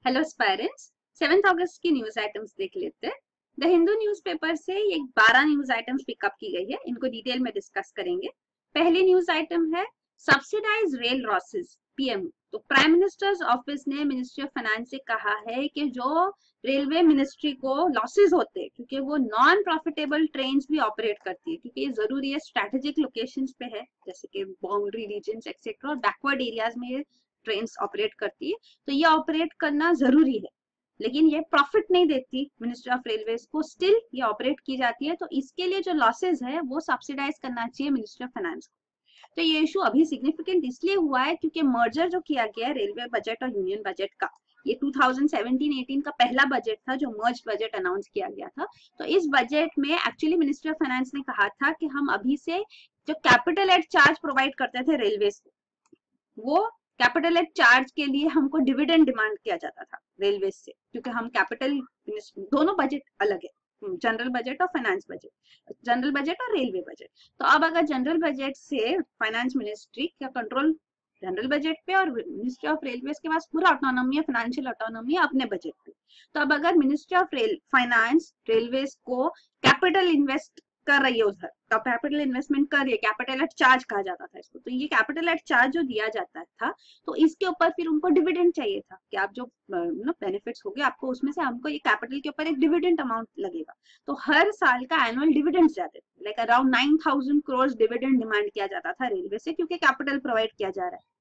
Hello aspirants, 7 अगस्त की news items देख लेते हैं। द हिंदू न्यूज़पेपर से ये 12 न्यूज आइटम्स पिकअप की गई है, इनको डिटेल में डिस्कस करेंगे। पहली न्यूज आइटम है सब्सिडाइज रेल लॉसेस पीएम। तो प्राइम मिनिस्टर्स ऑफिस ने मिनिस्ट्री ऑफ फाइनेंस से कहा है कि जो रेलवे मिनिस्ट्री को लॉसेस होते हैं क्योंकि वो नॉन प्रॉफिटेबल ट्रेन भी ऑपरेट करती है, क्योंकि ये जरूरी है, स्ट्रेटेजिक लोकेशंस पे है जैसे कि बाउंड्री रीजन्स एक्सेट्रा और बैकवर्ड एरियाज में ट्रेन ऑपरेट करती है। तो ये ऑपरेट करना जरूरी है, लेकिन ये प्रॉफिट नहीं देती मिनिस्ट्री ऑफ रेलवेज को, स्टिल ये ऑपरेट की जाती है। तो इसके लिए जो लॉसेज है वो सब्सिडाइज करना चाहिए मिनिस्ट्री ऑफ फाइनेंस को। तो ये इशू अभी सिग्निफिकेंट इसलिए हुआ है क्योंकि मर्जर जो किया गया है रेलवे बजट और यूनियन बजट का, ये 2017-18 का पहला बजट था जो मर्ज बजट अनाउंस किया गया था। तो इस बजट में एक्चुअली मिनिस्ट्री ऑफ फाइनेंस ने कहा था कि हम अभी से जो कैपिटल एड चार्ज प्रोवाइड करते थे रेलवेज को, वो कैपिटल एड चार्ज के लिए हमको डिविडेंड डिमांड किया जाता था रेलवे से, क्योंकि हम कैपिटल, दोनों बजट अलग है, जनरल बजट और फाइनेंस बजट, जनरल बजट और रेलवे बजट। तो अब अगर जनरल बजट से फाइनेंस मिनिस्ट्री का कंट्रोल जनरल बजट पे और मिनिस्ट्री ऑफ रेलवे के पास पूरा ऑटोनॉमी है, फाइनेंशियल ऑटोनॉमी है अपने बजट पे। तो अब अगर मिनिस्ट्री ऑफ फाइनेंस रेलवे को कैपिटल इन्वेस्ट कर रही है, उधर तो कैपिटल इन्वेस्टमेंट कर रही है, कैपिटल एट चार्ज कहा जाता था इसको, तो ये कैपिटल एट चार्ज जो दिया जाता था, तो इसके ऊपर फिर उनको डिविडेंड चाहिए था कि आप जो बेनिफिट्स हो गए आपको, उसमें से हमको ये कैपिटल के ऊपर एक डिविडेंड अमाउंट लगेगा। तो हर साल का एनुअल डिविडेंड जाते थे, like around 9,000 crore dividend demand किया जाता था रेलवे से, क्योंकि कैपिटल प्रोवाइड किया जा रहा है।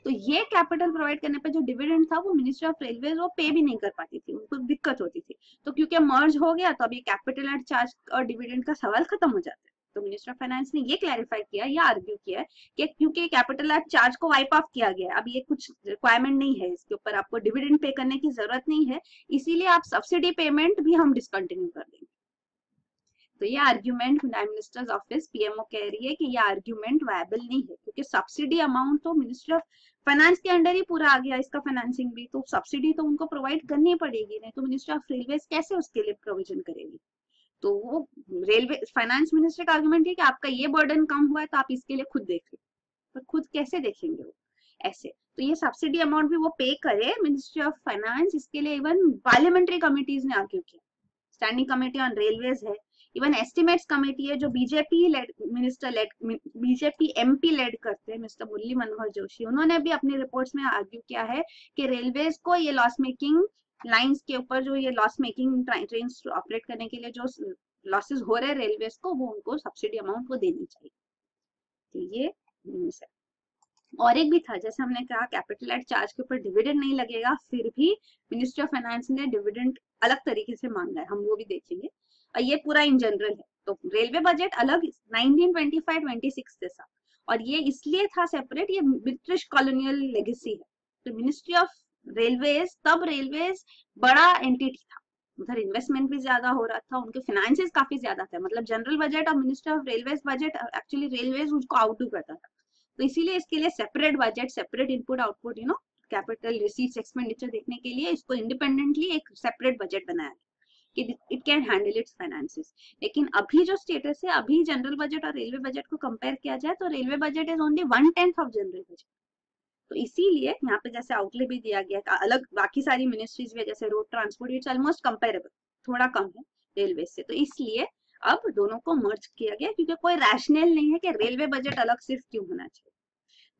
तो ये कैपिटल प्रोवाइड करने पे जो डिविडेंड था वो मिनिस्ट्री ऑफ रेलवे वो पे भी नहीं कर पाती थी, उनको दिक्कत होती थी। तो क्योंकि मर्ज हो गया तो अब ये कैपिटल एंड चार्ज और डिविडेंड का सवाल खत्म हो जाता है। तो मिनिस्टर ऑफ फाइनेंस ने ये क्लैरिफाई किया, ये आर्ग्यू किया है कि क्योंकि कैपिटल एंड चार्ज को वाइप ऑफ किया गया है, अब ये कुछ रिक्वायरमेंट नहीं है, इसके ऊपर आपको डिविडेंड पे करने की जरूरत नहीं है, इसीलिए आप सब्सिडी पेमेंट भी हम डिसकंटिन्यू कर देंगे। तो ये argument prime minister's office PMO कह रही है कि ये आर्ग्यूमेंट वायबल नहीं है, क्योंकि सब्सिडी अमाउंट तो मिनिस्ट्री ऑफ फाइनेंस के अंडर ही पूरा आ गया, इसका फाइनेंसिंग भी, तो सब्सिडी तो उनको प्रोवाइड करनी पड़ेगी, नहीं तो मिनिस्ट्री ऑफ रेलवे कैसे उसके लिए प्रोविजन करेगी। तो वो रेलवे फाइनेंस मिनिस्टर का आर्गुमेंट है कि आपका ये बर्डन कम हुआ है तो आप इसके लिए खुद देखें, पर खुद कैसे देखेंगे वो ऐसे। तो ये सब्सिडी अमाउंट भी वो पे करे मिनिस्ट्री ऑफ फाइनेंस, इसके लिए इवन पार्लियामेंट्री कमिटीज ने आर्ग्यू किया, स्टैंडिंग कमेटी ऑन रेलवेज है, इवन एस्टिमेट्स कमेटी है जो BJP led minister led BJP MP led करते हैं मिस्टर मुरली मनोहर जोशी, उन्होंने भी अपनी रिपोर्ट्स में आर्ग्यू किया है कि रेलवेज को ये लॉस मेकिंग लाइंस के ऊपर जो ये लॉस मेकिंग ट्रेन ऑपरेट करने के लिए जो लॉसेस हो रहे हैं रेलवेज को, वो उनको सब्सिडी अमाउंट को देनी चाहिए। तो ये न्यूज है। और एक भी था, जैसे हमने कहा कैपिटल एड चार्ज के ऊपर डिविडेंड नहीं लगेगा, फिर भी मिनिस्ट्री ऑफ फाइनेंस ने डिविडेंड अलग तरीके से मांगा है, हम वो भी देखेंगे। और ये पूरा इन जनरल है, तो रेलवे बजट अलग 1925-26 जैसा, और ये इसलिए था सेपरेट, ये ब्रिटिश कॉलोनियल लेगेसी है। तो मिनिस्ट्री ऑफ रेलवेज, तब रेलवेज बड़ा एंटिटी था, उधर इन्वेस्टमेंट भी ज्यादा हो रहा था, उनके फाइनेंसेस काफी ज्यादा थे, मतलब जनरल बजट और ministry of railways budget actually railways उसको आउटडू करता था। तो इसीलिए इसके लिए separate budget, separate input output, capital receipts expenditure देखने के लिए इसको इंडिपेंडेंटली एक सेपरेट बजट बनाया कि it can handle it's finances. लेकिन अभी जो स्टेटस है, अभी जनरल बजट और रेलवे बजट को कंपेयर किया जाए तो railway budget is only 1/10 of general budget. तो इसीलिए यहाँ पे जैसे आउटले भी दिया गया अलग, बाकी सारी मिनिस्ट्रीज में जैसे road transport it's almost comparable, थोड़ा कम है रेलवे से। तो इसलिए अब दोनों को मर्ज किया गया, क्योंकि कोई रैशनल नहीं है कि रेलवे बजट अलग सिर्फ क्यों होना चाहिए।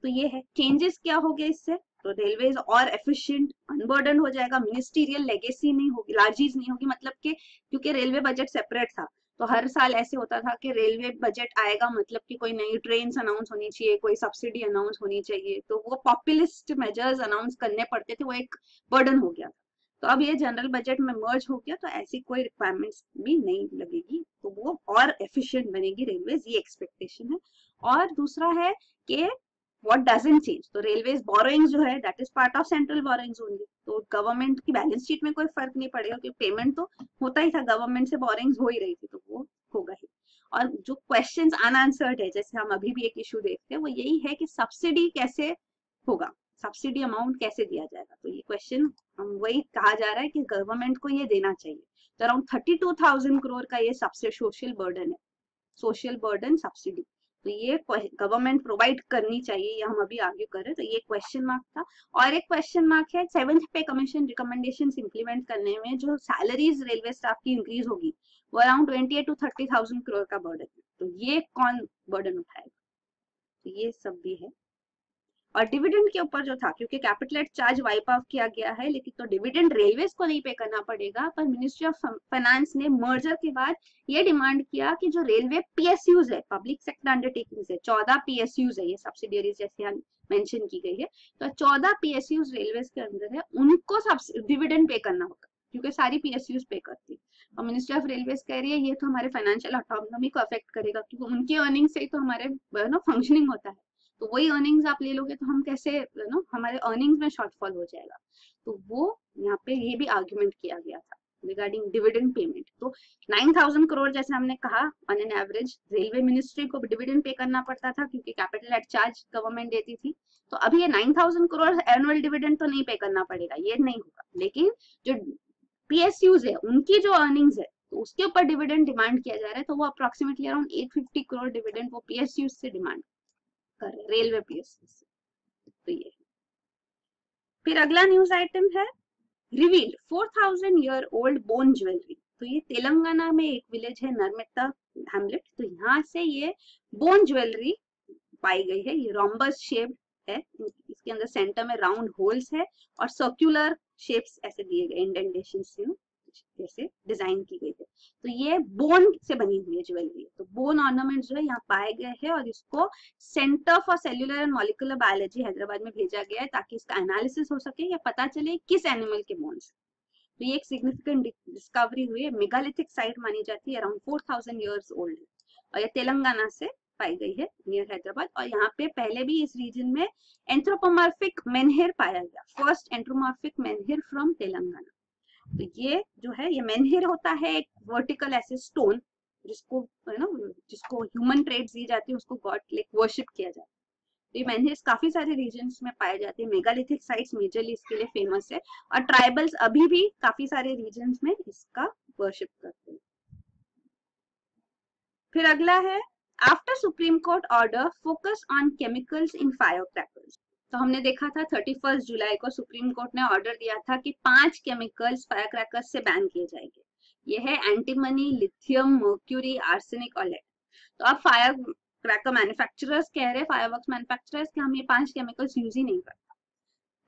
तो ये है चेंजेस क्या हो गया इससे, तो रेलवे और एफिशिएंट, अनबर्डन हो जाएगा, मिनिस्टीरियल लेगेसी नहीं होगी, लार्जीज नहीं होगी, मतलब कि क्योंकि रेलवे बजट सेपरेट था तो हर साल ऐसे होता था कि रेलवे बजट आएगा मतलब कि कोई नई ट्रेन अनाउंस होनी चाहिए, कोई सब्सिडी अनाउंस होनी चाहिए, तो वो पॉपुलिस्ट मेजर्स अनाउंस करने पड़ते थे, वो एक बर्डन हो गया था। तो अब ये जनरल बजट में मर्ज हो गया तो ऐसी कोई रिक्वायरमेंट्स भी नहीं लगेगी, तो वो और एफिशिएंट बनेगी रेलवे, ये एक्सपेक्टेशन है। और दूसरा है कि what doesn't change, तो रेलवेज बोरोइंग्स जो है that is part of central borrowings only, तो गवर्नमेंट की बैलेंस शीट में कोई फर्क नहीं पड़ेगा, क्योंकि पेमेंट तो होता ही था, गवर्नमेंट से बोरोइंग्स हो ही रही थी, तो वो होगा ही। और जो क्वेश्चंस अनआंसर्ड है, जैसे हम अभी भी एक इशू देखते हैं, वो यही है कि सब्सिडी कैसे होगा, सब्सिडी अमाउंट कैसे दिया जाएगा। तो ये क्वेश्चन हम वही कहा जा रहा है कि गवर्नमेंट को ये देना चाहिए। तो अराउंड 32,000 करोड़ का ये सबसे सोशल बर्डन है, सोशल बर्डन सब्सिडी। तो ये गवर्नमेंट प्रोवाइड करनी चाहिए, ये हम अभी आर्ग्यू कर रहे हैं। तो ये क्वेश्चन मार्क था। और एक क्वेश्चन मार्क है 7th पे कमीशन रिकमेंडेशन इंप्लीमेंट करने में जो सैलरीज रेलवे स्टाफ की इंक्रीज होगी वो अराउंड 28 to 30,000 करोड़ का बर्डन है। तो ये कौन बर्डन उठाएगा? तो ये सब भी है। और डिविडेंड के ऊपर जो था, क्योंकि कैपिटल चार्ज वाइप ऑफ किया गया है, लेकिन तो डिविडेंड रेलवेज को नहीं पे करना पड़ेगा, पर मिनिस्ट्री ऑफ फाइनेंस ने मर्जर के बाद ये डिमांड किया कि जो रेलवे पीएसयूज है, पब्लिक सेक्टर अंडरटेकिंग्स है, 14 पीएसयूज है, ये सब्सिडियरीज जैसे यहाँ मेंशन की गई है, तो 14 पीएसयूज रेलवेज के अंदर है, उनको डिविडेंड पे करना होगा, क्योंकि सारी पीएसयूज पे करती। और मिनिस्ट्री ऑफ रेलवेज कह रही है ये तो हमारे फाइनेंशियल ऑटोनॉमी को अफेक्ट करेगा, क्योंकि उनकी अर्निंग से ही तो हमारे फंक्शनिंग होता है। तो वही अर्निंग्स आप ले लोगे तो हम कैसे हमारे अर्निंग्स में शॉर्टफॉल हो जाएगा। तो वो यहाँ पे ये भी आर्ग्यूमेंट किया गया था रिगार्डिंग डिविडेंड पेमेंट। तो 9,000 करोड़ जैसे हमने कहा on an average railway ministry को डिविडेंड पे करना पड़ता था, क्योंकि कैपिटल एट चार्ज गवर्नमेंट देती थी। तो अभी ये 9,000 करोड़ एनुअल डिविडेंड तो नहीं पे करना पड़ेगा, ये नहीं होगा, लेकिन जो पीएसयूज है उनकी जो अर्निंग्स है तो उसके ऊपर डिविडेंड डिमांड किया जा रहा है। तो वो अप्रोक्सीमेटली अराउंड 850 करोड़ डिविडेंड वो पीएसयूज से डिमांड कर रहे, रेलवे पीएसयू से। तो ये फिर अगला न्यूज आइटम है revealed 4,000 year old bone jewellery. तो ये तेलंगाना में एक विलेज है नर्मदा हैमलेट, तो यहाँ से ये बोन ज्वेलरी पाई गई है। ये रोम्बस शेप है, इसके अंदर सेंटर में राउंड होल्स है और सर्कुलर शेप्स ऐसे दिए गए इंडेंटेशन से जैसे डिजाइन की गई है। तो ये बोन से बनी हुई है ज्वेलरी। तो बोन ऑर्नामेंट्स जो है यहाँ पाए गए हैं और इसको centre for cellular and molecular biology Hyderabad में भेजा गया है, ताकि इसका एनालिसिस हो सके या पता चले किस एनिमल के बोन्स। तो ये एक सिग्निफिकेंट डिस्कवरी हुई है। मेगालिथिक साइट मानी जाती है, अराउंड 4,000 ईयर्स ओल्ड है और ये तेलंगाना से पाई गई है नियर हैदराबाद। और यहाँ पे पहले भी इस रीजन में एंथ्रोपोमॉर्फिक मेनहिर पाया गया, फर्स्ट एंथ्रोमॉर्फिक मेनहिर फ्रॉम तेलंगाना। तो ये जो है ये मेनहिर होता है एक वर्टिकल ऐसे स्टोन जिसको जिसको ह्यूमन ट्रेड्स दी जाती है, उसको गॉड लाइक वर्शिप किया जाता है। तो ये मेनहिर्स काफी सारे रीजन्स में पाए जाते हैं। मेगालिथिक साइट्स मेजरली इसके लिए फेमस है और ट्राइबल्स अभी भी काफी सारे रीजन्स में इसका वर्शिप करते हैं। फिर अगला है after supreme court order focus on chemicals in fire crackers. तो हमने देखा था 31 जुलाई को सुप्रीम कोर्ट ने ऑर्डर दिया था कि 5 केमिकल्स फायर क्रैकर्स से बैन किए जाएंगे। ये है एंटीमनी, लिथियम, मर्क्यूरी, आर्सेनिक और लेड। तो अब फायर क्रैकर मैन्युफैक्चरर्स कह रहे हैं, फायरवर्क्स मैन्युफैक्चरर्स कि हम ये 5 केमिकल्स यूज ही नहीं करते।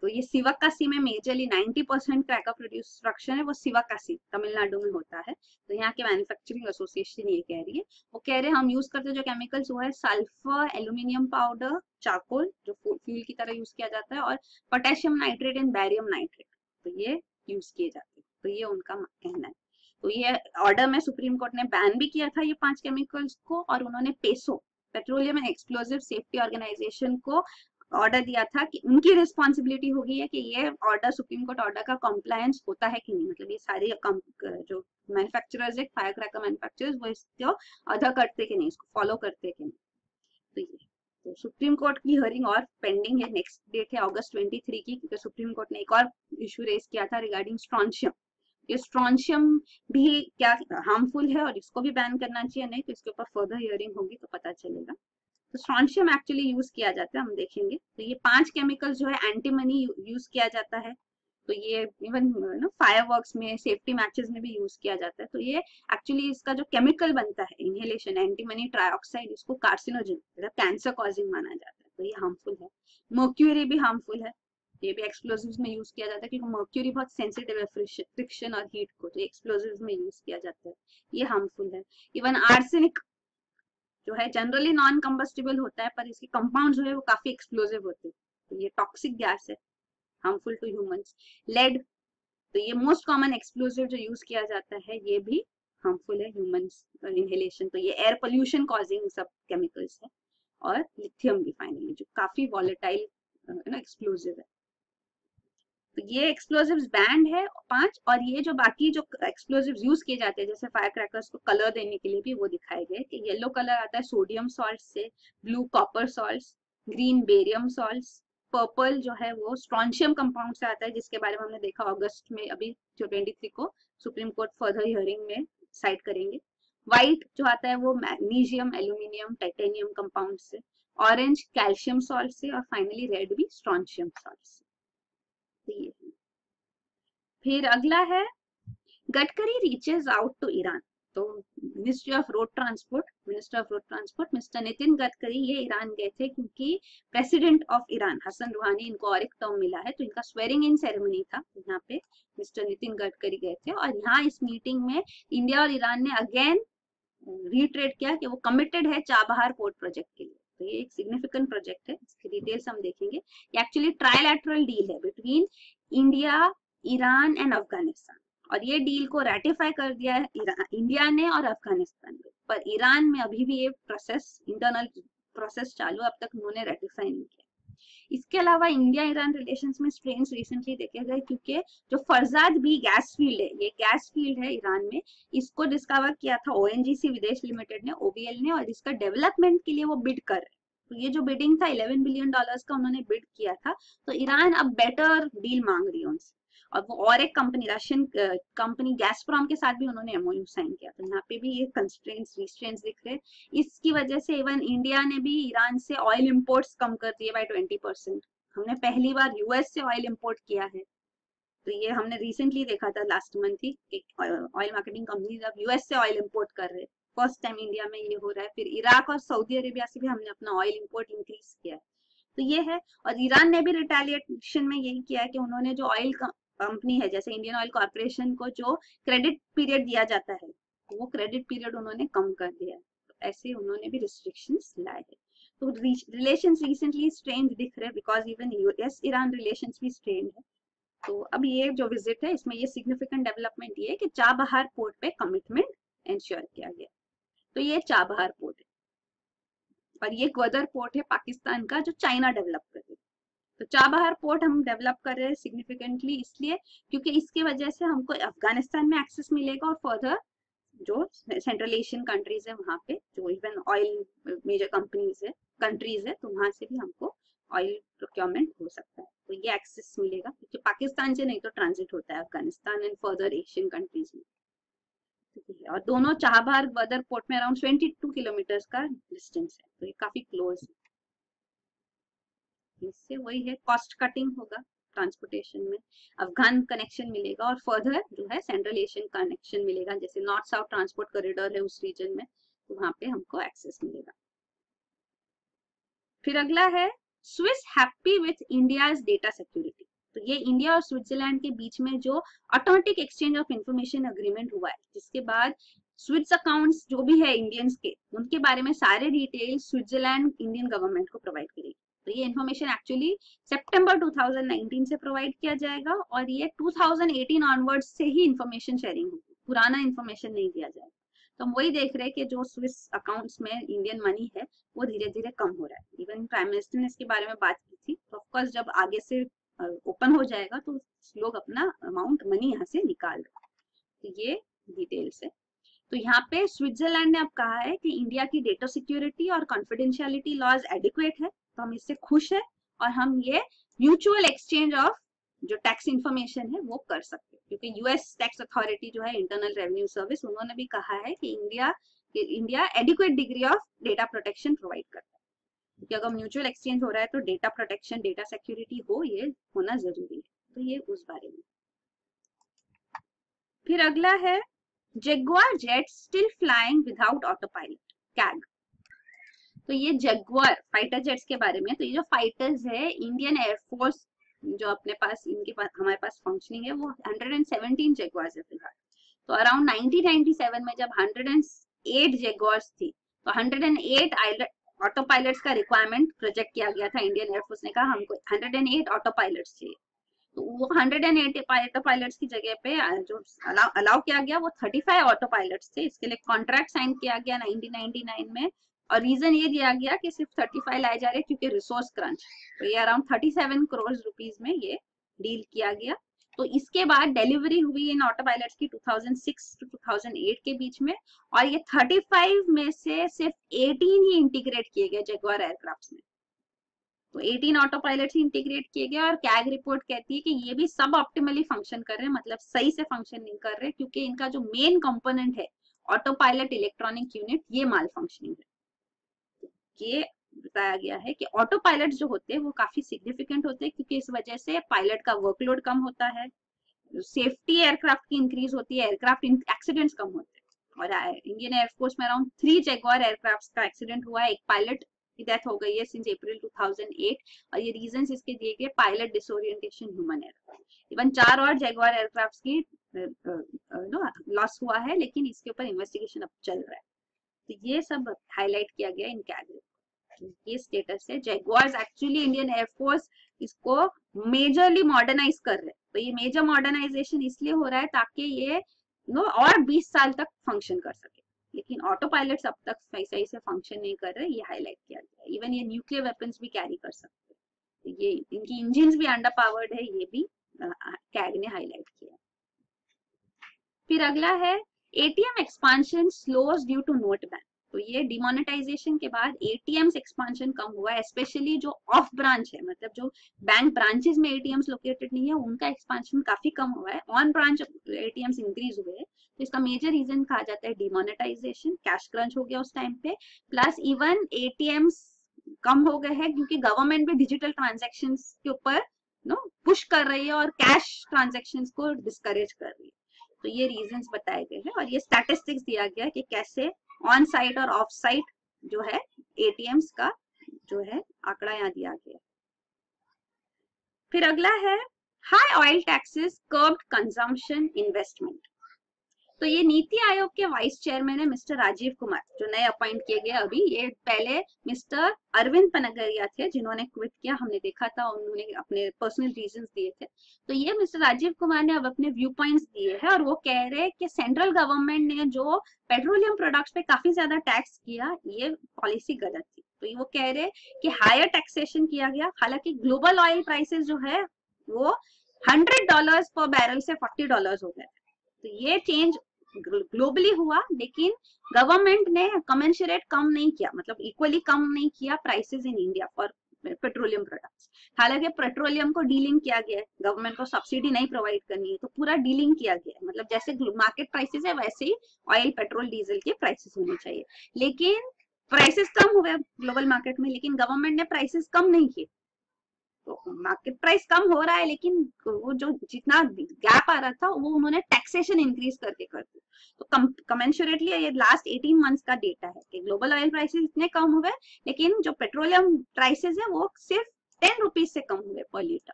तो ये सिवकासी में मेजरली 90% क्रैकर प्रोडक्शन है वो सिवकासी तमिलनाडु में होता है। तो यहाँ के मैन्युफैक्चरिंग एसोसिएशन ये कह रही है, वो कह रहे हैं हम यूज करते जो केमिकल्स वो है सल्फर, एल्यूमिनियम पाउडर, चारकोल जो फ्यूल की तरह यूज किया जाता है, और potassium nitrate and barium nitrate, तो ये यूज किए जाते हैं। तो ये उनका कहना है। तो ये ऑर्डर में सुप्रीम कोर्ट ने बैन भी किया था ये 5 केमिकल्स को, और उन्होंने PESO petroleum and explosive safety organisation को ऑर्डर दिया था कि उनकी रिस्पॉन्सिबिलिटी होगी है कि ये ऑर्डर सुप्रीम कोर्ट ऑर्डर का कंप्लायंस होता है कि नहीं, मतलब ये सारे जो मैन्युफैक्चरर्स है फायर क्रैकर मैन्युफैक्चरर्स वो इसको अदा करते कि नहीं, इसको फॉलो करते कि नहीं। तो ये तो सुप्रीम कोर्ट की हियरिंग और पेंडिंग है, नेक्स्ट डेट है अगस्त 23 की, क्योंकि सुप्रीम कोर्ट ने एक और इशू रेज किया था रिगार्डिंग स्ट्रॉन्शियम। ये स्ट्रॉन्शियम भी क्या हार्मफुल है और इसको भी बैन करना चाहिए नहीं, तो इसके ऊपर फर्दर हियरिंग होगी तो पता चलेगा। तो स्ट्रॉन्शियम एक्चुअली यूज किया जाता है, हम देखेंगे। तो ये 5 केमिकल्स जो है एंटीमनी यूज किया जाता है। तो ये इवन फायरवर्क्स में, सेफ्टी मैचेस में भी यूज किया जाता है। तो ये एक्चुअली इसका जो केमिकल बनता है इनहेलेशन एंटीमनी ट्राइऑक्साइड, इसको कार्सिनोजन मतलब कैंसर कॉजिंग माना जाता है। तो ये हार्मफुल है। मर्क्यूरी भी हार्मफुल है, ये भी एक्सप्लोजिव्स में यूज किया जाता है, क्योंकि मर्क्यूरी बहुत सेंसिटिव है फ्रिक्शन और हीट को, तो एक्सप्लोजिव्स में यूज किया जाता है, ये हार्मफुल है। इवन आर्सेनिक जो है जनरली नॉन कंबस्टिबल होता है, पर इसके कंपाउंड जो है वो काफी एक्सप्लोजिव होते हैं। तो ये टॉक्सिक गैस है, हार्मफुल टू ह्यूमंस। लेड, तो ये मोस्ट कॉमन एक्सप्लोजिव जो यूज किया जाता है, ये भी हार्मफुल है ह्यूमंस इनहेलेशन। तो ये एयर पोल्यूशन कॉजिंग सब केमिकल्स है। और लिथियम भी फाइनली जो काफी वॉलेटाइल एक्सप्लोजिव है। तो ये एक्सप्लोजिव्स बैंड है 5, और ये जो बाकी जो एक्सप्लोजिव्स यूज किए जाते हैं जैसे फायर क्रैकर्स को कलर देने के लिए भी वो दिखाए गए कि येलो कलर आता है सोडियम सॉल्ट से, blue copper salt, green barium salt, purple जो है वो स्ट्रॉन्शियम कंपाउंड से आता है, जिसके बारे में हमने देखा अगस्त में अभी जो 23 को सुप्रीम कोर्ट फर्दर हियरिंग में साइड करेंगे। व्हाइट जो आता है वो मैग्नीशियम, एल्यूमिनियम, टाइटेनियम कंपाउंड से, ऑरेंज कैल्शियम सॉल्ट से, और फाइनली रेड भी स्ट्रॉन्शियम सॉल्ट से। तो ये फिर अगला है Gadkari reaches out to Iran. तो minister of road transport mister Nitin Gadkari ये ईरान गए थे क्योंकि प्रेसिडेंट ऑफ ईरान हसन रूहानी, इनको और एक टर्म मिला है, तो इनका स्वेरिंग इन सेरेमनी था, यहाँ पे मिस्टर नितिन गडकरी गए थे। और यहाँ इस मीटिंग में इंडिया और ईरान ने अगेन रीट्रेट किया कि वो कमिटेड है चाबहार पोर्ट प्रोजेक्ट के लिए। तो ये एक सिग्निफिकेंट प्रोजेक्ट है, इसकी डिटेल्स हम देखेंगे। ये एक्चुअली ट्रायलैटरल डील है between India, Iran and Afghanistan, और ये डील को रेटिफाई कर दिया है इंडिया ने और अफगानिस्तान ने, पर ईरान में अभी भी ये प्रोसेस, इंटरनल प्रोसेस चालू, अब तक उन्होंने रेटिफाई नहीं किया। इसके अलावा इंडिया ईरान रिलेशंस में स्ट्रेन्स रिसेंटली देखे गए क्योंकि जो फरजाद बी गैस फील्ड है, ये गैस फील्ड है ईरान में, इसको डिस्कवर किया था ओएनजीसी विदेश लिमिटेड ने, ओबीएल ने, और इसका डेवलपमेंट के लिए वो बिड कर रहे। तो ये जो बिडिंग था $11 बिलियन का उन्होंने बिड किया था, तो ईरान अब बेटर डील मांग रही है उनसे। और वो और एक कंपनी, रशियन कंपनी गैसप्रोम के साथ भी उन्होंने एमओयू साइन किया। तो यहाँ पे भी ये कंस्ट्रेंट्स, रिस्ट्रेंट्स दिख रहे हैं। इसकी वजह से इवन इंडिया ने भी ईरान से ऑयल इंपोर्ट्स कम कर दिए बाय 20%। हमने पहली बार यूएस से ऑयल इंपोर्ट किया है, तो ये हमने रिसेंटली देखा था लास्ट मंथ ही, ऑयल मार्केटिंग कंपनीज अब यूएस से ऑयल इंपोर्ट कर रहे हैं। फर्स्ट टाइम इंडिया में ये हो रहा है। फिर इराक और सऊदी अरेबिया से भी हमने अपना ऑयल इंपोर्ट इंक्रीज किया है। तो ये है। और ईरान ने भी रिटेलिएशन में यही किया है कि उन्होंने जो ऑयल कंपनी है, जैसे इंडियन ऑयल कॉर्पोरेशन को जो क्रेडिट पीरियड दिया जाता है, वो क्रेडिट पीरियड उन्होंने कम कर दिया है। तो ऐसे उन्होंने भी रिस्ट्रिक्शंस लाए हैं। तो रिलेशंस रिसेंटली स्ट्रेन्ड दिख रहे हैं because even US Iran relations भी स्ट्रेन्ड है। तो अब ये जो विजिट है, इसमें ये सिग्निफिकेंट डेवलपमेंट ये है कि चाबहार पोर्ट पे कमिटमेंट इंश्योर किया गया। तो ये चाबहार पोर्ट है, और ये ग्वादर पोर्ट है पाकिस्तान का, जो चाइना डेवलप कर रही है। तो चाबहार पोर्ट हम डेवलप कर रहे हैं सिग्निफिकेंटली इसलिए क्योंकि इसकी वजह से हमको अफगानिस्तान में एक्सेस मिलेगा, और फर्दर जो सेंट्रल एशियन कंट्रीज है वहां पे, जो इवन ऑयल मेजर कंट्रीज है, तो वहां से भी हमको ऑयल प्रोक्योरमेंट हो सकता है। तो ये एक्सेस मिलेगा क्योंकि पाकिस्तान से नहीं तो ट्रांजिट होता है Afghanistan and further Asian countries में। और दोनों चाबहार ग्वादर पोर्ट में अराउंड 22 किलोमीटर का डिस्टेंस है, तो ये काफी क्लोज है। इससे वही है, कॉस्ट कटिंग होगा ट्रांसपोर्टेशन में, अफगान कनेक्शन मिलेगा, और फर्दर जो है सेंट्रल एशियन कनेक्शन मिलेगा, जैसे नॉर्थ साउथ ट्रांसपोर्ट कॉरिडोर है उस रीजन में, तो वहां पे हमको एक्सेस मिलेगा। फिर अगला है Swiss happy with India's data security. तो ये इंडिया और स्विट्जरलैंड के बीच में जो automatic exchange of information agreement हुआ है, जिसके बाद स्विट्स अकाउंट्स जो भी है इंडियंस के, उनके बारे में सारे डिटेल स्विट्जरलैंड इंडियन गवर्नमेंट को प्रोवाइड करेगी। तो ये इन्फॉर्मेशन एक्चुअली सितंबर 2019 से प्रोवाइड किया जाएगा, और ये 2018 ऑनवर्ड्स से ही इंफॉर्मेशन शेयरिंग होगी, पुराना इंफॉर्मेशन नहीं दिया जाएगा। तो हम वही देख रहे हैं कि जो स्विस अकाउंट्स में इंडियन मनी है वो धीरे धीरे कम हो रहा है। इवन प्राइम मिनिस्टर ने इसके बारे में बात की थी। तो ऑफकोर्स जब आगे से ओपन हो जाएगा तो लोग अपना अमाउंट मनी यहाँ से निकाल रहे। तो ये डिटेल्स है। तो यहाँ पे स्विट्जरलैंड ने अब कहा है कि इंडिया की डेटा सिक्योरिटी और कॉन्फिडेंशियलिटी लॉज एडिक्वेट है, तो हम इससे खुश है, और हम ये म्यूचुअल एक्सचेंज ऑफ जो टैक्स इंफॉर्मेशन है वो कर सकते हैं, क्योंकि यूएस टैक्स अथॉरिटी जो है, इंटरनल रेवेन्यू सर्विस, उन्होंने भी कहा है कि India adequate degree of data protection provide करता है। क्योंकि अगर म्यूचुअल एक्सचेंज हो रहा है तो डेटा प्रोटेक्शन, डेटा सिक्योरिटी हो, ये होना जरूरी है। तो ये उस बारे में। फिर अगला है Jaguar jet still flying without auto pilot, CAG. तो ये जगुआर फाइटर जेट्स के बारे में। तो ये जो फाइटर्स है, इंडियन एयरफोर्स जो अपने पास, हमारे पास फंक्शनिंग है, वो 117 जगुआर्स है फिलहाल। तो अराउंड 1997 में जब 108 जगुआर्स थी, तो 108 ऑटो पायलट्स का रिक्वायरमेंट प्रोजेक्ट किया गया था। इंडियन एयरफोर्स ने कहा हमको 108 ऑटो पायलट्स चाहिए। तो वो 108 ऑटो पायलट्स की जगह पे जो अलाउ किया गया वो 35 ऑटो पायलट्स थे। इसके लिए कॉन्ट्रैक्ट साइन किया गया 1999 में, और रीजन ये दिया गया कि सिर्फ 35 लाए जा रहे क्योंकि रिसोर्स क्रंच। तो ये अराउंड 37 करोड़ रुपीस में ये डील किया गया। तो इसके बाद डिलीवरी हुई इन ऑटो पायलट्स की 2006 to 2008 के बीच में, और ये 35 में से सिर्फ 18 ही इंटीग्रेट किए गए जगुआर एयरक्राफ्ट में। तो 18 ऑटो पायलट ही इंटीग्रेट किए गए, और कैग रिपोर्ट कहती है कि ये भी सब ऑप्टिमली फंक्शन कर रहे हैं, मतलब सही से फंक्शन नहीं कर रहे, क्योंकि इनका जो मेन कंपोनेंट है ऑटो पायलट इलेक्ट्रॉनिक यूनिट ये माल फंक्शनिंग है। ये बताया गया है कि ऑटो पायलट जो होते हैं वो काफी सिग्निफिकेंट होते हैं, क्योंकि इस वजह से पायलट का वर्कलोड कम होता है, सेफ्टी एयरक्राफ्ट की इंक्रीज होती है, एयरक्राफ्ट एक्सीडेंट्स कम होते हैं। और इंडियन एयरफोर्स में अराउंड 3 जैगुआर एयरक्राफ्ट का एक्सीडेंट हुआ है, एक पायलट की डेथ हो गई है सिंस अप्रैल 2008, और ये रीजंस इसके दिए गए pilot disorientation, human error. Even 4 और जैगुआर एयरक्राफ्ट की लॉस हुआ है, लेकिन इसके ऊपर इन्वेस्टिगेशन अब चल रहा है। तो ये सब हाईलाइट किया गया इन कैगरे। ये स्टेटस है। जैगुआर्स एक्चुअली इंडियन एयरफोर्स इसको मेजरली मॉडर्नाइज कर रहे हैं। तो ये मेजर मॉडर्नाइजेशन इसलिए हो रहा है ताकि ये और 20 साल तक फंक्शन कर सके, लेकिन ऑटो पायलट्स अब तक सही से फंक्शन नहीं कर रहे, ये हाईलाइट किया गया। इवन ये न्यूक्लियर वेपन्स भी कैरी कर सकते हैं, तो ये इनकी इंजिन्स भी अंडर पावर्ड है, ये भी कैग ने हाईलाइट किया। फिर अगला है ATM expansion slows due to note ban. तो ये डिमोनेटाइजेशन के बाद एटीएम्स एक्सपांशन कम हुआ है, स्पेशली जो ऑफ ब्रांच है, मतलब जो बैंक ब्रांचेस में एटीएम्स लोकेटेड नहीं है उनका एक्सपांशन काफी कम हुआ है, ऑन ब्रांच एटीएम्स इंक्रीज हुए हैं। तो इसका मेजर रीजन कहा जाता है डिमोनेटाइजेशन, कैश क्रंच हो गया उस टाइम पे, प्लस इवन एटीएम्स कम हो गए हैं क्योंकि गवर्नमेंट भी डिजिटल ट्रांजेक्शन के ऊपर पुश कर रही है और कैश ट्रांजेक्शन को डिस्करेज कर रही है। तो ये रीजंस बताए गए हैं, और ये स्टैटिस्टिक्स दिया गया कि कैसे ऑन साइट और ऑफ साइट जो है एटीएम्स का जो है आंकड़ा यहाँ दिया गया। फिर अगला है high oil taxes curved consumption investment. तो ये नीति आयोग के वाइस चेयरमैन है मिस्टर राजीव कुमार, जो नए अपॉइंट किए गए अभी। ये पहले मिस्टर अरविंद पनगरिया थे जिन्होंने क्विट किया, हमने देखा था, उन्होंने अपने पर्सनल रीजंस दिए थे। तो ये मिस्टर राजीव कुमार ने अब अपने व्यू पॉइंट्स दिए हैं, और वो कह रहे हैं कि सेंट्रल गवर्नमेंट ने जो पेट्रोलियम प्रोडक्ट्स पे काफी ज्यादा टैक्स किया, ये पॉलिसी गलत थी। तो वो कह रहे कि हायर टैक्सेशन किया गया, हालांकि ग्लोबल ऑयल प्राइसेस जो है वो $100 पर बैरल से $40 हो गए। तो ये चेंज ग्लोबली हुआ, लेकिन गवर्नमेंट ने कमेंसरेट कम नहीं किया, मतलब इक्वली कम नहीं किया prices in India for petroleum products. हालांकि पेट्रोलियम को डीलिंग किया गया है, गवर्नमेंट को सब्सिडी नहीं प्रोवाइड करनी है, तो पूरा डीलिंग किया गया है, मतलब जैसे मार्केट प्राइसेस है वैसे ही ऑयल पेट्रोल डीजल के प्राइसेस होने चाहिए। लेकिन प्राइसेस कम हुए ग्लोबल मार्केट में, लेकिन गवर्नमेंट ने प्राइसेस कम नहीं किए। तो मार्केट प्राइस कम हो रहा है, लेकिन वो जो जितना गैप आ रहा था वो उन्होंने टैक्सेशन इंक्रीज करके कर दिया। तो कमेंसुरेटली ये लास्ट 18 मंथ्स का डेटा है कि ग्लोबल ऑयल प्राइसेस इतने कम हुए, लेकिन जो पेट्रोलियम प्राइसेस है वो सिर्फ 10 रुपीज से कम हुए पर लीटर।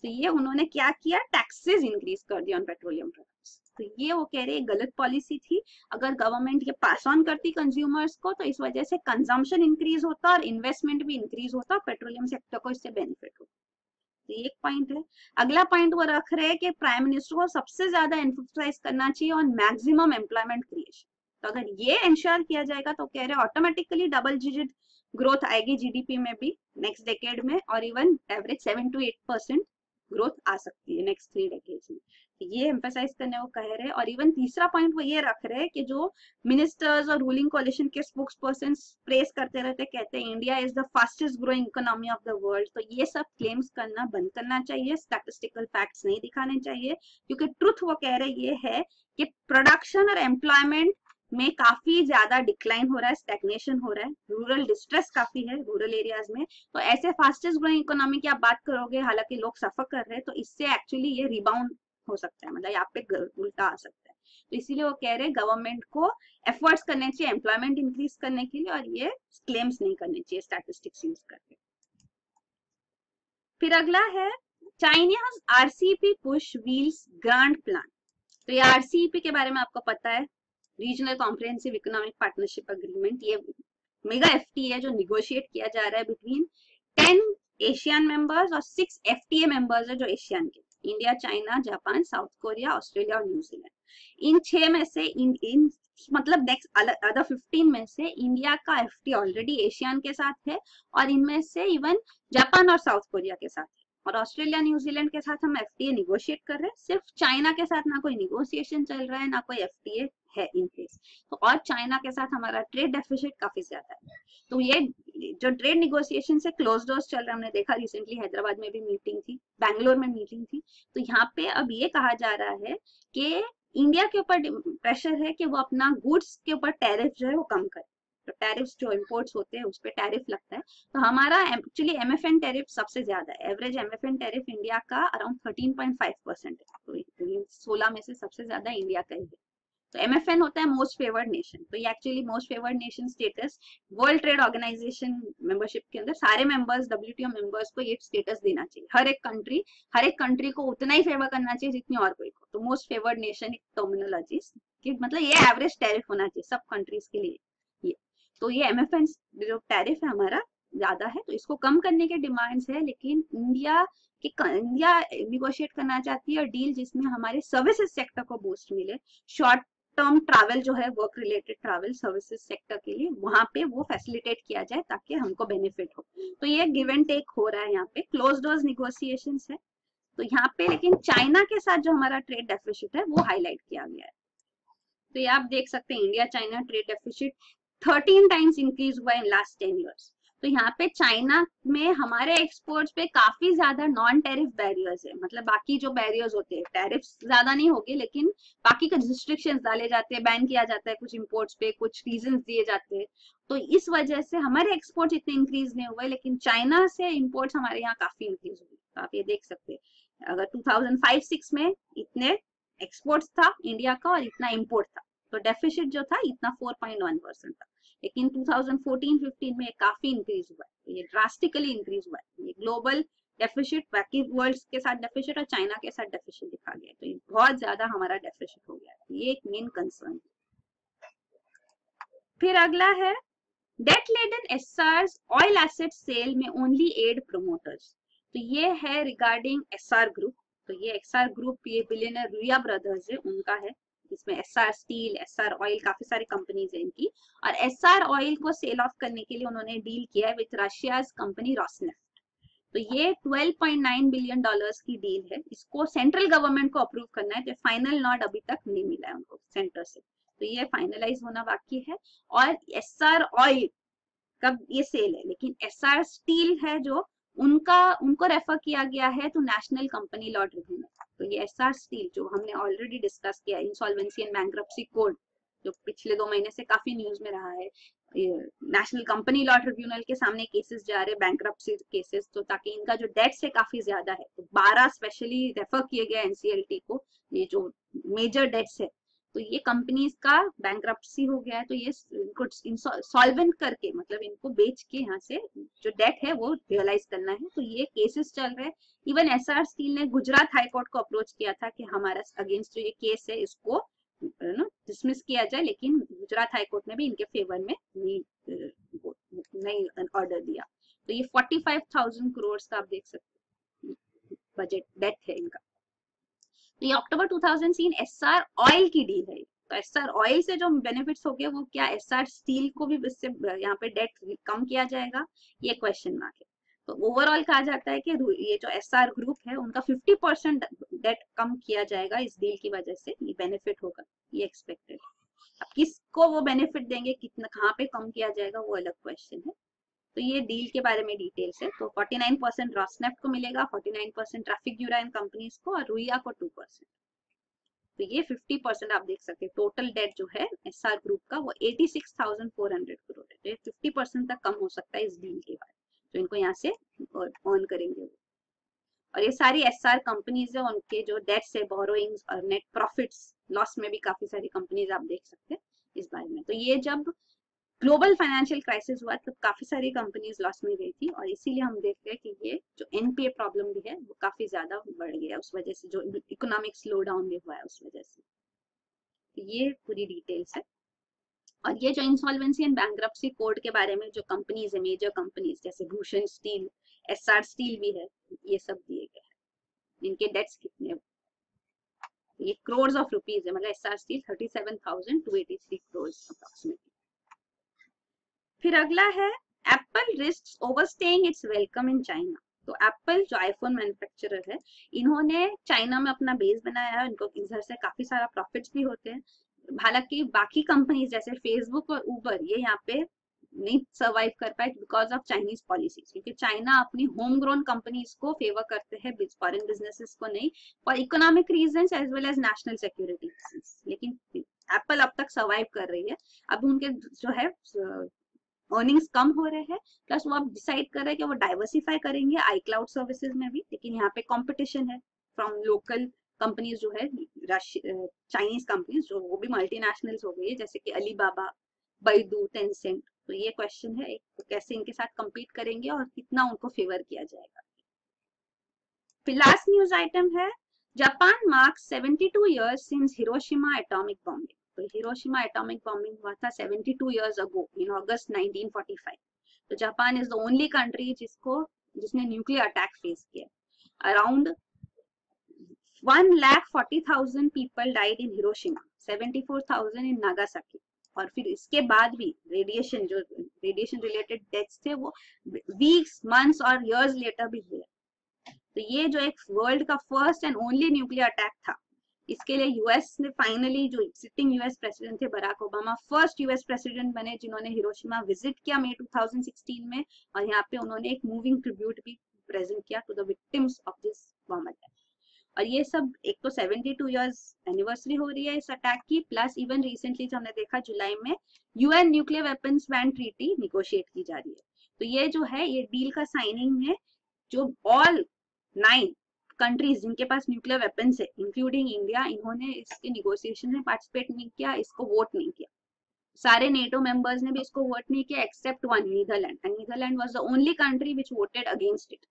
तो ये उन्होंने क्या किया, टैक्सेस इंक्रीज कर दिया ऑन पेट्रोलियम प्रोडक्ट्स। तो ये वो कह रहे हैं गलत पॉलिसी थी। अगर गवर्नमेंट ये पास ऑन करती कंज्यूमर्स को, तो इस वजह से कंजम्पशन इंक्रीज होता और इन्वेस्टमेंट भी इंक्रीज होता, पेट्रोलियम सेक्टर को इससे बेनिफिट होता। तो एक पॉइंट है। अगला पॉइंट वो रख रहे हैं कि प्राइम मिनिस्टर को सबसे ज्यादा एम्फसाइज करना चाहिए ऑन मैक्सिमम एम्प्लॉयमेंट क्रिएशन। तो अगर ये इंश्योर किया जाएगा तो कह रहे ऑटोमेटिकली डबल डिजिट ग्रोथ आएगी जीडीपी में भी नेक्स्ट डेकेड में, और इवन एवरेज 7 to 8% ग्रोथ आ सकती है नेक्स्ट 3 डेकेड्स में। तो ये एम्फसाइज करने को कह रहे हैं। और इवन तीसरा पॉइंट वो ये रख रहे हैं कि जो मिनिस्टर्स और रूलिंग कोalition के स्पोक्स पर्सन प्रेस करते रहते, कहते हैं India is the fastest growing economy of the world. तो ये सब क्लेम्स करना बंद करना चाहिए, स्टैटिस्टिकल फैक्ट्स नहीं दिखाने चाहिए, क्योंकि ट्रुथ वो कह रहे ये है कि प्रोडक्शन और एम्प्लॉयमेंट में काफी ज्यादा डिक्लाइन हो रहा है, स्टैग्नेशन हो रहा है, रूरल डिस्ट्रेस काफी है रूरल एरियाज में। तो ऐसे फास्टेस्ट ग्रोइंग इकोनॉमी की आप बात करोगे, हालांकि लोग सफर कर रहे हैं, तो इससे एक्चुअली ये रिबाउंड हो सकता है, मतलब यहाँ पे उल्टा आ सकता है। तो इसीलिए वो कह रहे हैं गवर्नमेंट को एफर्ट्स करने चाहिए एम्प्लॉयमेंट इंक्रीज करने के लिए, और ये क्लेम्स नहीं करने चाहिए स्टैटिस्टिक्स यूज करके। फिर अगला है China's RCEP push wheels grant plan. तो ये आरसीईपी के बारे में आपको पता है, regional comprehensive economic partnership agreement. ये मेगा एफटीए है जो निगोशिएट किया जा रहा है बिटवीन 10 एशियन मेंबर्स और 6 एफटीए मेंबर्स है जो एशियन के, India, China, Japan, south Korea, Australia और न्यूजीलैंड। इन 6 में से इन मतलब नेक्स्ट अदर 15 में से इंडिया का एफटीए ऑलरेडी एशियन के साथ है, और इनमें से इवन जापान और साउथ कोरिया के साथ है, और ऑस्ट्रेलिया न्यूजीलैंड के साथ हम एफटीए निगोशिएट कर रहे हैं। सिर्फ चाइना के साथ ना कोई निगोशिएशन चल रहा है, ना कोई एफटीए है इन केस। तो और चाइना के साथ हमारा ट्रेड डेफिसिट काफी ज्यादा है। तो ये जो ट्रेड निगोशिएशन से क्लोज डोर्स चल रहा है, हमने देखा रिसेंटली हैदराबाद में भी मीटिंग थी, बैंगलोर में मीटिंग थी। तो यहाँ पे अब ये कहा जा रहा है कि इंडिया के ऊपर प्रेशर है कि वो अपना गुड्स के ऊपर टैरिफ जो है वो कम करे। तो टैरिफ्स जो इंपोर्ट्स होते हैं उस पर टैरिफ लगता है। तो हमारा एक्चुअली एमएफएन टैरिफ सबसे ज्यादा है। एवरेज एमएफएन टैरिफ इंडिया का अराउंड 13.5% है। तो 16 में से सबसे ज्यादा इंडिया का ही है। तो एमएफएन होता है मोस्ट फेवर्ड नेशन। तो ये actually most favoured nation status world trade organisation membership के अंदर सारे मेंबर्स, डब्ल्यूटीओ मेंबर्स को ये स्टेटस देना चाहिए। हर एक कंट्री को उतना ही फेवर करना चाहिए जितनी और कोई को। तो मोस्ट फेवर्ड नेशन एक टर्मिनोलॉजी कि मतलब ये एवरेज टैरिफ होना चाहिए सब कंट्रीज के लिए ये। तो ये एमएफएन जो टैरिफ है हमारा ज्यादा है, तो इसको कम करने के डिमांड्स है। लेकिन इंडिया निगोशिएट करना चाहती है डील जिसमें हमारे सर्विसेज सेक्टर को बूस्ट मिले। शॉर्ट टर्म ट्रैवल जो है work related travel services sector के लिए वहां पे वो फैसिलिटेट किया जाए ताकि हमको बेनिफिट हो। तो ये गिव एंड टेक हो रहा है यहाँ पे, क्लोज डोर्स निगोशिएशंस है। तो यहाँ पे लेकिन चाइना के साथ जो हमारा ट्रेड डेफिसिट है वो हाईलाइट किया गया है। तो ये आप देख सकते हैं India China trade deficit 13 times increase हुआ इन लास्ट 10 इयर्स। तो यहाँ पे चाइना में हमारे एक्सपोर्ट्स पे काफी ज्यादा नॉन टैरिफ बैरियर्स है। मतलब बाकी जो बैरियर्स होते हैं, टैरिफ ज्यादा नहीं होगे लेकिन बाकी के रिस्ट्रिक्शंस डाले जाते हैं, बैन किया जाता है कुछ इंपोर्ट्स पे, कुछ रीजंस दिए जाते हैं। तो इस वजह से हमारे एक्सपोर्ट इतने इंक्रीज नहीं हुए, लेकिन चाइना से इंपोर्ट्स हमारे यहाँ काफी इंक्रीज हुए। तो आप ये देख सकते हैं अगर 2005-6 में इतने एक्सपोर्ट्स था इंडिया का और इतना इम्पोर्ट था, तो डेफिसिट जो था इतना 4.1% था। लेकिन 2014-15 में काफी इंक्रीज हुआ है। ये ड्रास्टिकली इंक्रीज हुआ है। ये ग्लोबल डेफिसिट बाकी वर्ल्ड के साथ डेफिसिट और चाइना के साथ डेफिसिट दिखा गया है। तो ये बहुत ज्यादा हमारा डेफिसिट हो गया है। ये एक मेन कंसर्न है। फिर अगला है debt laden Essar's oil asset sale में ओनली एड प्रमोटर्स। तो ये है रिगार्डिंग एसआर ग्रुप। तो ये एसआर ग्रुप ये बिलियनर रुया ब्रदर्स है उनका है। इसमें एसआर स्टील, एसआर ऑयल, काफी सारी कंपनीज है इनकी। और एसआर ऑयल को सेल ऑफ करने के लिए उन्होंने डील किया है विद रशियाज कंपनी रॉसनेफ्ट। तो ये $12.9 बिलियन की डील है। इसको सेंट्रल गवर्नमेंट को अप्रूव करना है। तो फाइनल नॉट अभी तक नहीं मिला है उनको सेंटर से, तो ये फाइनलाइज होना बाकी है। और एसआर ऑयल का ये सेल है, लेकिन एसआर स्टील है जो उनको रेफर किया गया है to national company law tribunal. तो ये एसआर स्टील जो हमने ऑलरेडी डिस्कस किया, इंसॉल्वेंसी एंड बैंक्रप्सी कोड जो पिछले 2 महीने से काफी न्यूज में रहा है, नेशनल कंपनी लॉ ट्रिब्यूनल के सामने केसेस जा रहे, बैंक्रप्सी केसेस, तो ताकि इनका जो डेट्स है काफी ज्यादा है। तो 12 स्पेशली रेफर किए गए एनसीएलटी को, ये जो मेजर डेट्स है। तो ये कंपनीज का बैंक्रप्सी हो गया है, तो ये इनको सॉल्वेंट करके मतलब इनको बेच के यहाँ से जो डेट है वो रियलाइज करना है। तो ये केसेस चल रहे हैं। इवन एसआर स्टील ने गुजरात हाईकोर्ट को अप्रोच किया था कि हमारा अगेंस्ट जो ये केस है इसको डिसमिस किया जाए, लेकिन गुजरात हाईकोर्ट ने भी इनके फेवर में नहीं ऑर्डर दिया। तो ये 45,000 करोड़ का आप देख सकते हैं बजट डेट है इनका। तो ये अक्टूबर 2003 एसआर ऑयल की डील है। तो एसआर ऑयल से जो बेनिफिट्स हो गए वो क्या एसआर स्टील को भी इससे यहाँ पे डेट कम किया जाएगा, ये क्वेश्चन मार्क है। तो ओवरऑल कहा जाता है कि ये जो एसआर ग्रुप है उनका 50% डेट कम किया जाएगा इस डील की वजह से, ये बेनिफिट होगा, ये एक्सपेक्टेड। अब किसको वो बेनिफिट देंगे, कितना कहाँ पे कम किया जाएगा वो अलग क्वेश्चन है। तो ये डील के बारे में डिटेल्स है। तो 49% रॉसनेफ्ट को मिलेगा, 49% ट्रैफिक यूराइन कंपनीज को और रुइया को 2%। तो ये 50% आप देख सकते हैं। टोटल डेट जो है एसआर ग्रुप का वो 86,400 करोड़ है। तो ये 50% तक कम हो सकता है इस डील के बाद, तो इनको यहाँ से अर्न करेंगे वो। और ये सारी एसआर कंपनीज है, उनके जो डेट्स है, बोरोइंग्स और नेट प्रॉफिट्स, लॉस में भी काफी सारी कंपनीज आप देख सकते हैं इस बारे में। तो ये जब ग्लोबल फाइनेंशियल क्राइसिस हुआ तब काफी सारी कंपनीज लॉस में गई थी, और इसीलिए हम देख रहे हैं कि ये जो एनपीए प्रॉब्लम भी है वो काफी ज्यादा बढ़ गया उस वजह से, जो इकोनॉमिक स्लो डाउन भी हुआ है उस वजह से। तो ये पूरी डिटेल्स है। और ये जो इंसॉल्वेंसी एंड बैंक्रप्सी कोड के बारे में जो कंपनीज है, मेजर कंपनीज जैसे भूषण स्टील, एसआर स्टील भी है, ये सब दिए गए हैं। इनके डेट्स कितने, ये करोड़ ऑफ रुपीज है। मतलब एसआर स्टील 37,283 करोड़ अप्रोक्सीमेटली। फिर अगला है Apple risks overstaying its welcome in China. तो एप्पल जो आईफोन मैन्युफैक्चरर है, इन्होंने चाइना में अपना बेस बनाया है। इनको इधर से काफी सारा प्रॉफिट्स भी होते हैं। हालांकि बाकी कंपनीज जैसे फेसबुक और उबर ये यहाँ पे नहीं सर्वाइव कर पाए बिकॉज ऑफ चाइनीज पॉलिसीज, क्योंकि चाइना अपनी होम ग्रोन कंपनीज को फेवर करते हैं, फॉरेन बिजनेसेस को नहीं, for economic reasons as well as national security reasons. लेकिन एप्पल अब तक सर्वाइव कर रही है। अब उनके जो है अर्निंग्स कम हो रहे हैं, प्लस वो अब डिसाइड कर रहे हैं कि वो डाइवर्सिफाई करेंगे आई क्लाउड सर्विसेज में भी, लेकिन यहाँ पे कंपटीशन है फ्रॉम लोकल कंपनीज जो है, चाइनीज कंपनीज जो वो भी मल्टीनेशनल्स हो गई है, जैसे कि अलीबाबा, बैडू, टेंसेंट। तो ये क्वेश्चन है तो कैसे इनके साथ compete करेंगे और कितना उनको फेवर किया जाएगा। फिर लास्ट न्यूज आइटम है, Japan marks 72 years since Hiroshima atomic bombing. तो हिरोशिमा एटॉमिक बॉम्बिंग हुआ था 72 years अगो इन अगस्त 1945। तो Japan is the only country जिसने न्यूक्लियर अटैक फेस किया। Around 1,40,000 people died in Hiroshima, 74,000 in Nagasaki. और फिर इसके बाद भी रेडिएशन रिलेटेड डेथ्स थे वो वीक्स, मंथ्स और इयर्स लेटर भी हुए। तो ये जो एक वर्ल्ड का first and only nuclear attack था, इसके लिए यूएस ने फाइनली, जो सिटिंग यूएस प्रेसिडेंट थे Barack Obama, first US president बने जिन्होंने हिरोशिमा विजिट किया मई 2016 में, और यहाँ पे उन्होंने एक मूविंग ट्रिब्यूट भी प्रेजेंट किया to the victims of this bomb attack. और ये सब एक तो 72 इयर्स एनिवर्सरी हो रही है इस अटैक की, प्लस इवन रिसेंटली जो हमने देखा जुलाई में UN nuclear weapons ban treaty negotiate की जा रही है। तो ये जो है ये डील का साइनिंग है, जो ऑल 9 कंट्रीज जिनके पास न्यूक्लियर वेपन्स है इंक्लूडिंग इंडिया, इन्होंने इसके निगोशिएशन में पार्टिसिपेट नहीं किया, इसको वोट नहीं किया। सारे नेटो मेंबर्स ने भी इसको वोट नहीं किया except one, Netherland, and Netherland was the only country which voted against it.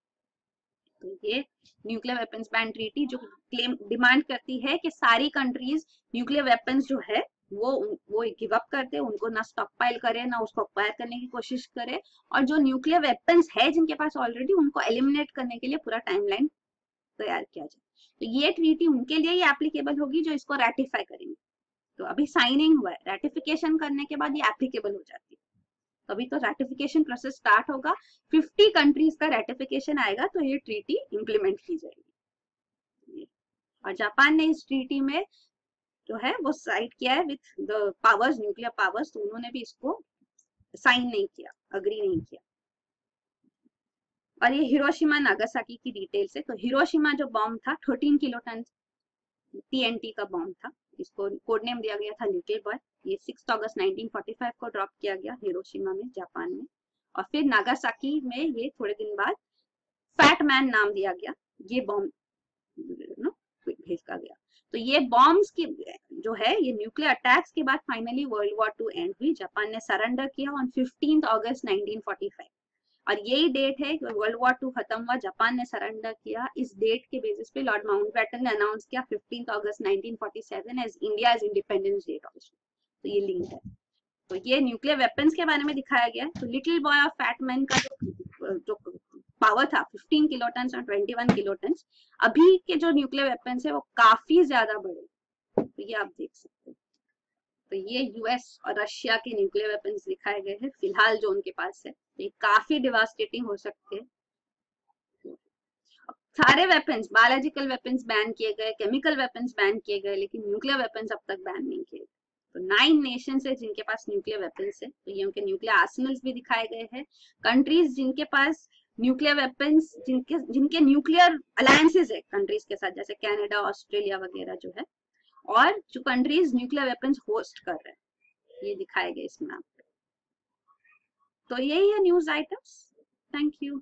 तो ये न्यूक्लियर वेपन्स बैन ट्रीटी जो क्लेम डिमांड करती है कि सारी कंट्रीज न्यूक्लियर वेपन्स जो है वो गिव अप कर दे, उनको ना स्टॉक पाइल करे, ना उसको अक्वायर करने की कोशिश करे, और जो न्यूक्लियर वेपन्स है जिनके पास ऑलरेडी, उनको एलिमिनेट करने के लिए पूरा टाइमलाइन तैयार किया जाए। तो ये ट्रीटी उनके लिए ही एप्लीकेबल होगी जो इसको रेटिफाई करेंगे। तो अभी साइनिंग हुआ है, रेटिफिकेशन करने के बाद ये एप्लीकेबल हो जाती है। अभी तो रेटिफिकेशन प्रोसेस स्टार्ट होगा, 50 कंट्रीज का रेटिफिकेशन आएगा तो ये ट्रीटी इंप्लीमेंट की जाएगी। और जापान ने इस ट्रीटी में जो है वो साइन किया है with the powers, nuclear powers, तो उन्होंने भी इसको साइन नहीं किया, अग्री नहीं किया। और ये हिरोशिमा नागासाकी की डिटेल्स है। तो हिरोशिमा जो बॉम्ब था 13 किलोटन TNT का बॉम्ब था, इसको कोड नेम दिया गया था लिटिल बॉय। ये 6 अगस्त 1945 को ड्रॉप किया गया हिरोशिमा में, जापान में। और फिर नागासाकी में ये थोड़े दिन बाद फैट मैन नाम दिया गया, ये बॉम्ब भेजा गया। तो ये बॉम्ब्स की जो है ये न्यूक्लियर अटैक्स के बाद फाइनली वर्ल्ड वॉर 2 एंड हुई। जापान ने सरेंडर किया ऑन 15 अगस्त 1945, और यही डेट है वर्ल्ड वॉर 2 खत्म हुआ, जापान ने सरेंडर किया। इस डेट के बेसिस पे लॉर्ड माउंटबेटन ने अनाउंस किया 15 अगस्त 1947 as India's independence date also. तो ये लिंक है। तो ये न्यूक्लियर वेपन्स के बारे में दिखाया गया है। तो लिटिल बॉय और फैट मैन का जो पावर था 15 किलोटन और 21 किलोटन, अभी के जो न्यूक्लियर वेपन्स है वो काफी ज्यादा बड़े। तो ये आप देख सकते हैं। तो ये यूएस और रशिया के न्यूक्लियर वेपन्स दिखाए गए हैं फिलहाल जो उनके पास है। तो ये काफी डिवास्टेटिंग हो सकते हैं। सारे वेपन्स, बायोलॉजिकल वेपन्स बैन किए गए, केमिकल वेपन्स बैन किए गए, लेकिन न्यूक्लियर वेपन्स अब तक बैन नहीं किए। तो 9 नेशंस है जिनके पास न्यूक्लियर वेपन्स है। तो ये उनके न्यूक्लियर आर्सेनल्स भी दिखाए गए हैं। कंट्रीज जिनके पास न्यूक्लियर वेपन्स, जिनके न्यूक्लियर अलायंसेस है कंट्रीज के साथ, जैसे कनाडा, ऑस्ट्रेलिया वगैरह जो है, और जो कंट्रीज न्यूक्लियर वेपन्स होस्ट कर रहे हैं, ये दिखाए गए इस मैप पे। तो यही है न्यूज आइटम्स। Thank you.